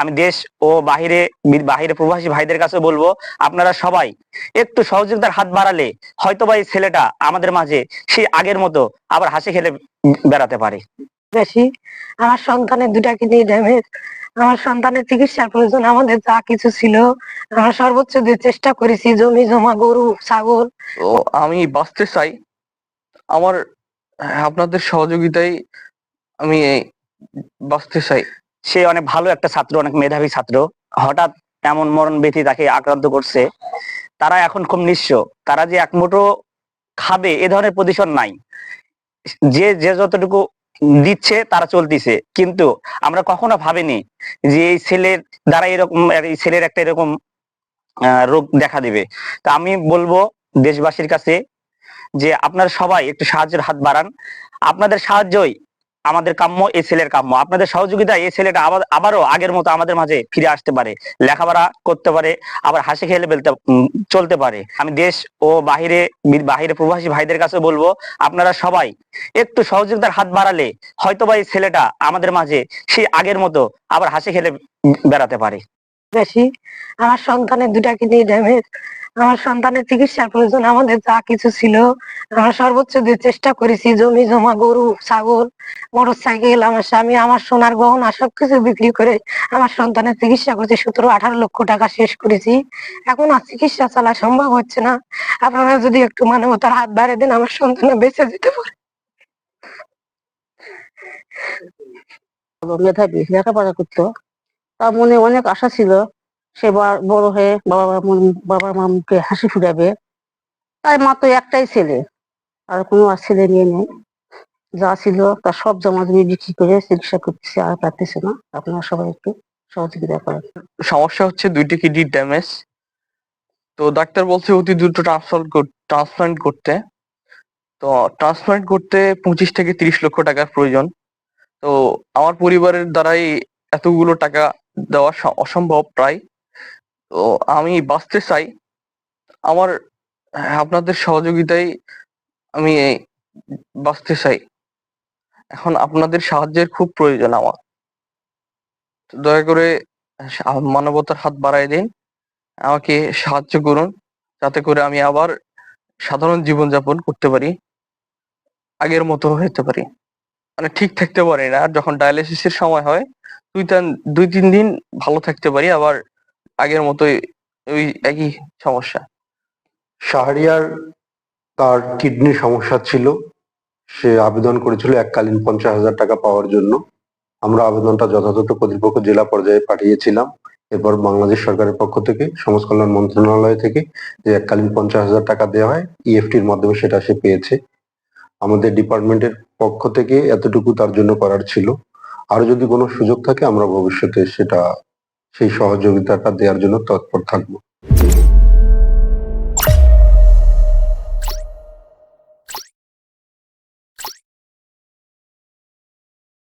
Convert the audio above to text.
আমি দেশ ও বাহিরে বাহিরে প্রবাসী ভাইদের কাছে বলবো, আপনারা সবাই একটু সহযোগিতার হাত বাড়ালে হয়তোবা এই ছেলেটা আমাদের মাঝে সেই আগের মতো আবার হাসি খেলে বেড়াতে পারে। বেশি আমার সন্তানের দুটা কিডনি ড্যামেজ, আমার সন্তানের চিকিৎসার প্রয়োজন। আমাদের যা কিছু ছিল আমরা সর্বোচ্চ দিয়ে চেষ্টা করেছি, জমি জমা, গরু ছাগল। তো আমি বাঁচতে চাই, আমার আপনাদের সহযোগিতায় আমি বাঁচতে চাই। সে অনেক ভালো একটা ছাত্র, অনেক মেধাবী ছাত্র, হঠাৎ এমন মরণ ব্যাধি তাকে আক্রান্ত করছে। তারা এখন খুব নিঃস্ব, তারা যে এক মুঠো খাবে এ ধরনের পজিশন নাই। যে যে যতটুকু দিচ্ছে তারা চলতিছে, কিন্তু আমরা কখনো ভাবিনি যে এই ছেলের দ্বারা এরকম, এই ছেলের একটা এরকম রোগ দেখা দিবে। তা আমি বলবো দেশবাসীর কাছে যে আপনারা সবাই একটু সাহায্যের হাত বাড়ান। আপনাদের সাহায্যই আমাদের কাম্য, এই ছেলের কাম্য। আপনাদের সহযোগিতা এই ছেলেটা আবারও আগের মতো আমাদের মাঝে ফিরে আসতে পারে, লেখাপড়া করতে পারে, আবার হাসি খেলে চলতে পারে। আমি দেশ ও বাহিরে প্রবাসী ভাইদের কাছে বলবো, আপনারা সবাই একটু সহযোগিতার হাত বাড়ালে হয়তোবা এই ছেলেটা আমাদের মাঝে সেই আগের মতো আবার হাসি খেলে বেড়াতে পারে। বেশি আমার সন্তানের দুটা কিডনি ড্যামেজ, আমার সন্তানের চিকিৎসার প্রয়োজন। আমাদের যা কিছু ছিল আমরা সর্বোচ্চ দিয়ে চেষ্টা করেছি, জমি জমা, গরু ছাগল, মোটর সাইকেল, আমার স্বামী, আমার সোনার গহনা সবকিছু বিক্রি করে আমার সন্তানের চিকিৎসা করেছি। 17-18 লক্ষ টাকা শেষ করেছি, এখন আর চিকিৎসা চালা সম্ভব হচ্ছে না। আপনারা যদি একটু মানবতার হাত বাড়িয়ে দেন, আমার সন্তান বেঁচে যেতে পারে। মেধাবী, লেখাপড়া করতো, তার মনে অনেক আশা ছিল সে বড় হয়ে বাবার মা মুখে হাসি ফুটাবে। তাই মাত্র একটাই ছেলে, আর কোনো আর ছেলে নিয়ে নেই। যা ছিল তার সব জমা জমি বিক্রি করে চিকিৎসা করতেছে, আর পারতেছে না। আপনারা সবাই একটু সহযোগিতা করেন। সমস্যা হচ্ছে 2টি কিডনি ড্যামেজ, তো ডাক্তার বলছে অতি দ্রুত ট্রান্সপ্লান্ট করতে। তো ট্রান্সপ্লান্ট করতে 25 থেকে 30 লক্ষ টাকার প্রয়োজন। তো আমার পরিবারের দ্বারাই এতগুলো টাকা দেওয়া অসম্ভব প্রায়। তো আমি বাঁচতে চাই, আমার আপনাদের সহযোগিতায় আমি বাঁচতে চাই। এখন আপনাদের সাহায্যের খুব প্রয়োজন আমার। দয়া করে মানবতার হাত বাড়ায় দিন, আমাকে সাহায্য করুন, যাতে করে আমি আবার সাধারণ জীবনযাপন করতে পারি, আগের মতো হতে পারি। মানে ঠিক থাকতে পারি না, যখন ডায়ালিসিসের সময় হয় 2-3 দিন ভালো থাকতে পারি, আবার আগের মতোই ওই একই সমস্যা। শাহরিয়ার তার কিডনির সমস্যা ছিল, সে আবেদন করেছিল এককালীন 50,000 টাকা পাওয়ার জন্য। আমরা আবেদনটা যথাযথ কর্তৃপক্ষ জেলা পর্যায়ে পাঠিয়েছিলাম। এরপর বাংলাদেশ সরকারের পক্ষ থেকে, সমাজ কল্যাণ মন্ত্রণালয় থেকে যে এককালীন 50,000 টাকা দেওয়া হয়, ইএফটির মাধ্যমে সেটা সে পেয়েছে। আমাদের ডিপার্টমেন্টের পক্ষ থেকে এতটুকু তার জন্য করার ছিল। আরো যদি কোনো সুযোগ থাকে আমরা ভবিষ্যতে সেই সহযোগিতাটা দেওয়ার জন্য তৎপর থাকবো।